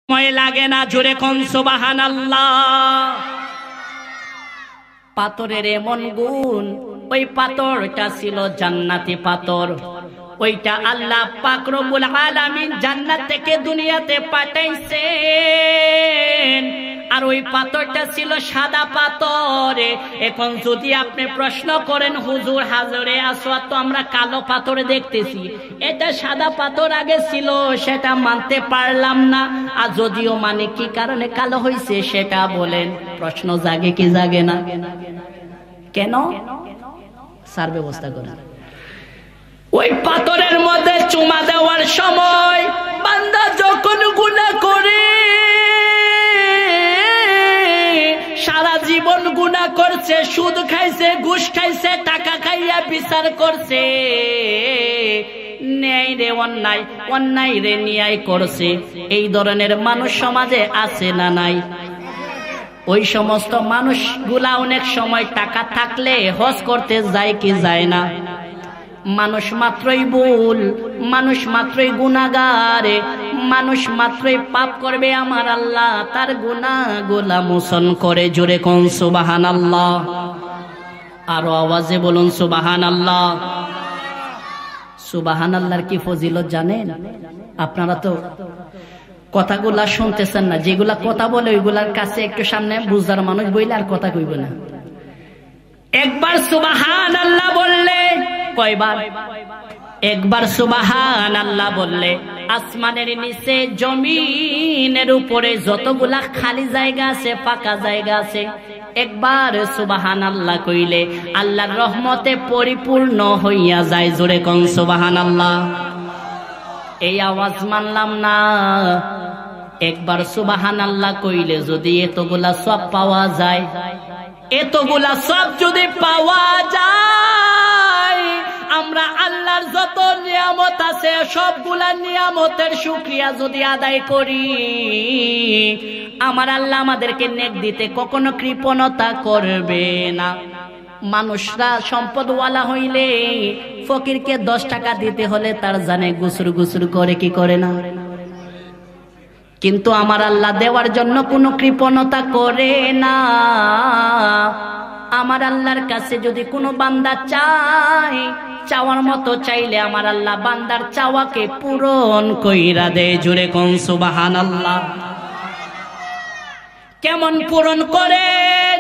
সময় লাগে না, জোরে কোন সুবহানাল্লাহ। পাথরের এমন গুণ, ওই পাথরটা ছিল জান্নাতি পাথর। ওইটা আল্লাহ পাক রব্বুল আলামিন জান্নাত থেকে দুনিয়াতে পাঠাইছেন। আর ওই পাথরটা ছিল সাদা পাথর। এখন যদি আপনি প্রশ্ন করেন, হুজুর হাজরে আসওয়াদ তো আমরা কালো পাথর দেখতেছি, এটা সাদা পাথর আগে ছিল, সেটা মানতে পারলাম না। আর যদিও মানে কি কারণে কালো হয়েছে সেটা বলেন। প্রশ্ন জাগে কি জাগে না? কেন? স্যার ব্যবস্থা করেন। ওই পাথরের মধ্যে চুমা দেওয়ার সময় বান্দা যখন গুনাহ করে, সারা জীবন গুনাহ করছে, সুদ খাইছে, ঘুষ খাইছে, টাকা খাইয়া বিচার করছে, ন্যায় রে অন্যায়, অন্যায় রে ন্যায় করছে। এই ধরনের মানুষ সমাজে আছে না নাই? ওই সমস্ত মানুষগুলা অনেক সময় টাকা থাকলে হজ করতে যায় কি যায় না? মানুষ মাত্রই ভুল, মানুষ মাত্রই গুনাহগার, মানুষ মাত্রই পাপ করবে, আমার আল্লাহ তার গুনাহগুলা মোচন করে। জোরে কোন সুবহানাল্লাহ। আরো আওয়াজে বলুন সুবহানাল্লাহ। সুবহানাল্লাহর কি ফজিলত জানেন? আপনারা তো কথাগুলা শুনতেছেন না। যেগুলা কথা বলে ওইগুলার কাছে একটু সামনে বুঝার মানুষ বইলে আর কথা কইবে না। একবার সুবহানাল্লাহ বললে, কয়বার? একবার সুবহানাল্লাহ বললে আসমানের নিচে জমিনের উপরে যতগুলা খালি জায়গা আছে, ফাঁকা জায়গা আছে, একবার সুবহানাল্লাহ কইলে আল্লাহর রহমতে পরিপূর্ণ হইয়া যায়। জোরে কোন সুবহানাল্লাহ। এই আওয়াজ মানলাম না। একবার সুবহানাল্লাহ কইলে যদি এতগুলা সব পাওয়া যায়, এতগুলা সব যদি পাওয়া যায়, আমরা আল্লাহর যত নিয়ামত আছে সবগুলা নিয়ামতের শুকরিয়া যদি আদায় করি, আমার আল্লাহ আমাদেরকে নেক দিতে কখনো কৃপণতা করবে না। মানুষরা সম্পদওয়ালা হইলে ফকিরকে 10 টাকা দিতে হলে তার জানে গুসুর গুসুর করে, কি করে না? কিন্তু আমার আল্লাহ দেওয়ার জন্য কোনো কৃপণতা করে না। আমার আল্লাহর কাছে যদি কোনো বান্দা চায়, চাওয়ার মতো চাইলে আমার আল্লাহ বান্দার চাওয়াকে পূরণ কইরা দেয়। জোরে কোন সুবহানাল্লাহ। কেমন পূরণ করেন?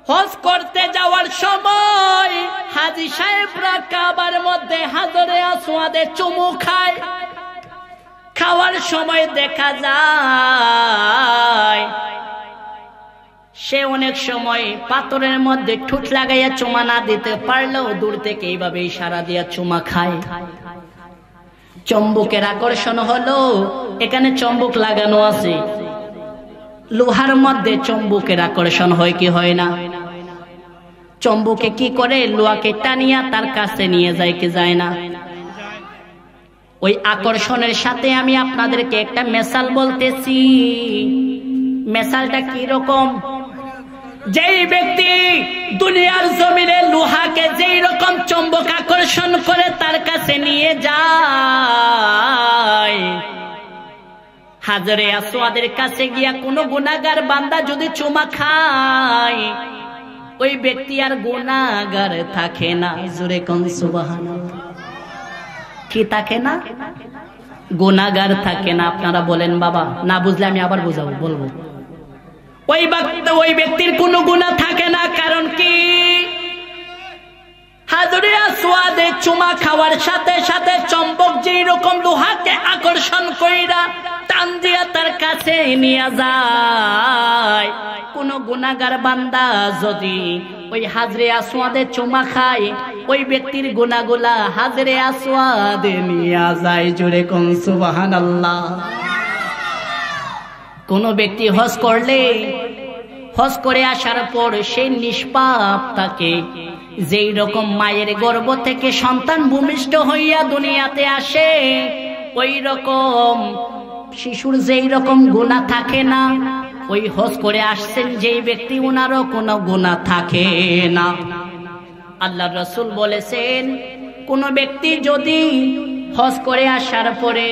হজ করতে যাওয়ার সময় হাজী সাহেবরা কাবার মধ্যে হাজরে আসওয়াদে চুমু খায়। খাওয়ার সময় দেখা যায় সে অনেক সময় পাথরের মধ্যে ঠুট লাগাইয়া চুমা না দিতে পারলেও দূর থেকে এইভাবে ইশারা দিয়া চুমা খায়। চম্বুকের আকর্ষণ হলো, এখানে চম্বুক লাগানো আছে, লোহার মধ্যে চম্বুকের আকর্ষণ হয় কি হয় না? চম্বুকে কি করে? লোহাকে টানিয়া তার কাছে নিয়ে যায় কি যায় না? ওই আকর্ষণের সাথে আমি আপনাদেরকে একটা মেসাল বলতেছি। মেসালটা কি রকম? যেই ব্যক্তি দুনিয়ার জমিনে লোহাকে যেই রকম চুম্বক আকর্ষণ করে তার কাছে নিয়ে যায়, হাজরে আসওয়াদের কাছে গিয়া কোনো গুনাহগার বান্দা যদি চুমা খায়, ওই ব্যক্তি আর গুনাহগার থাকে না। জোরে কোন সুবহানাল্লাহ। কি থাকে না? গুনাহগার থাকে না। আপনারা বলেন বাবা, না বুঝলে আমি আবার বুঝাবো, বলবো। ওই ব্যক্তির কোনো গুনাহ থাকে না। কারণ কি? হাজরে আসওয়াদে চুমা খাওয়ার সাথে সাথে চম্বক যেই রকম লোহাকে আকর্ষণ কইরা টান দিয়া তার কাছে নিয়ে যায়, কোন গুনাহগার বান্দা যদি ওই হাজরে আসওয়াদে চুমা খায়, ওই ব্যক্তির গুনাহগুলা হাজরে আসওয়াদে নিয়ে যায়। জোরে কোন সুবহানাল্লাহ। কোন ব্যক্তি হজ করলে, হজ করে আসার পর সে নিষ্পাপ থাকে। যেই রকম মায়ের গর্ভ থেকে সন্তান ভূমিষ্ঠ হইয়া দুনিয়াতে আসে, ওই রকম শিশুর যেই রকম গুনাহ থাকে না, ওই হজ করে আসছেন যেই ব্যক্তি, ওনারও কোনো গুনাহ থাকে না। আল্লাহর রাসূল বলেছেন, কোন ব্যক্তি যদি হজ করে আসার পরে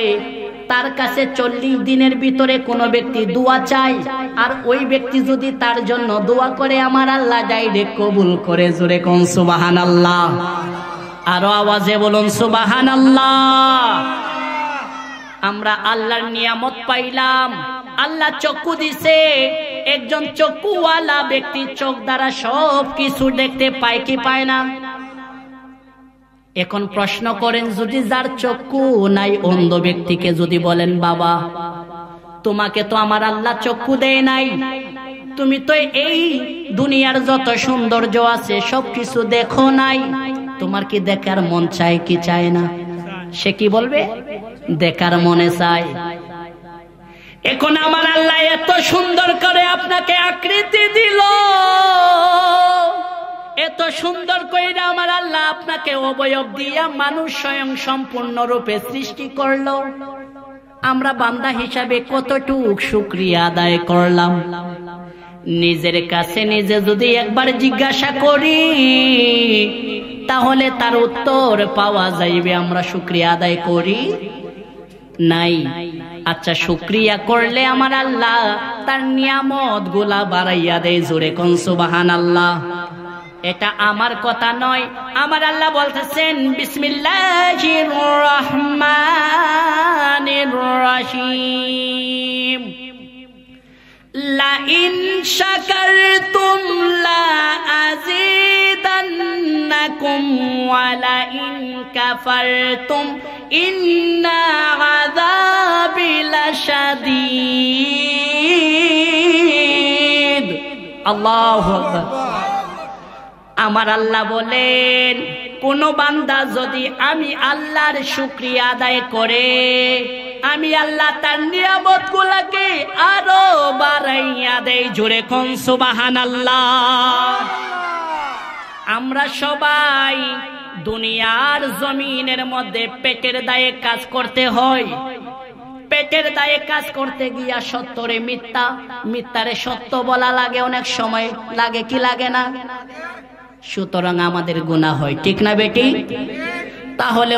তার কাছে 40 দিনের ভিতরে কোনো ব্যক্তি দোয়া চায়, আর ওই ব্যক্তি যদি তার জন্য দোয়া করে, আমার আল্লাহ ডাইরেক্ট কবুল করে। জোরে কোন সুবহানাল্লাহ, আরো আওয়াজে বলুন সুবহানাল্লাহ। আমরা আল্লাহর নিয়ামত পাইলাম, আল্লাহ চক্ষু দিছে। একজন চক্ষুওয়ালা ব্যক্তি চোখ দ্বারা সব কিছু দেখতে পায় কি পায় না? এখন প্রশ্ন করেন, যদি যার চক্ষু নাই, অন্ধ ব্যক্তিকে যদি বলেন, বাবা তোমাকে তো আমার আল্লাহ চক্ষু দেয় নাই, তুমি তো এই দুনিয়ার যত সৌন্দর্য আছে সবকিছু দেখো নাই, তোমার কি দেখার মন চায় কি চায় না? সে কি বলবে? দেখার মনে চায়। এখন আমার আল্লাহ এত সুন্দর করে আপনাকে আকৃতি দিল, এত সুন্দর করে আমার আল্লাহ আপনাকে অবয়ব দিয়া মানুষ স্বয়ং সম্পূর্ণ রূপে সৃষ্টি করলো। আমরা বান্দা হিসাবে কতটুক শুকরিয়া আদায় করলাম? নিজের কাছে নিজে যদি একবার জিজ্ঞাসা করি, তাহলে তার উত্তর পাওয়া যাইবে আমরা শুকরিয়া আদায় করি নাই। আচ্ছা, শুকরিয়া করলে আমার আল্লাহ তার নিয়ামত গুলা বাড়াইয়া দেয়। জোরে কোন সুবহানাল্লাহ। এটা আমার কথা নয়, আমার আল্লাহ বলতেছেন, বিসমিল্লাহির রহমানির রহিম, লা ইন শাকারতুম লা আযীদান্নাকুম ওয়া লা ইন কাফারতুম ইন্না আযাবি লাশাদীদ। আল্লাহু আকবার। আমার আল্লাহ বলেন, কোন বান্দা যদি আমি আল্লাহর শুকরিয়া আদায় করে, আমি আল্লাহ তার নিয়ামত গুলাকে আরো বাড়াইয়া দেই। জোরে কোন সুবহানাল্লাহ। আমরা সবাই দুনিয়ার জমিনের মধ্যে পেটের দায়ে কাজ করতে হয়। পেটের দায়ে কাজ করতে গিয়া সত্যরে মিথ্যা, মিথ্যারে সত্য বলা লাগে, অনেক সময় লাগে কি লাগে না? সুতরাং আমাদের গুনাহ হয়, ঠিক না বেটি? তাহলে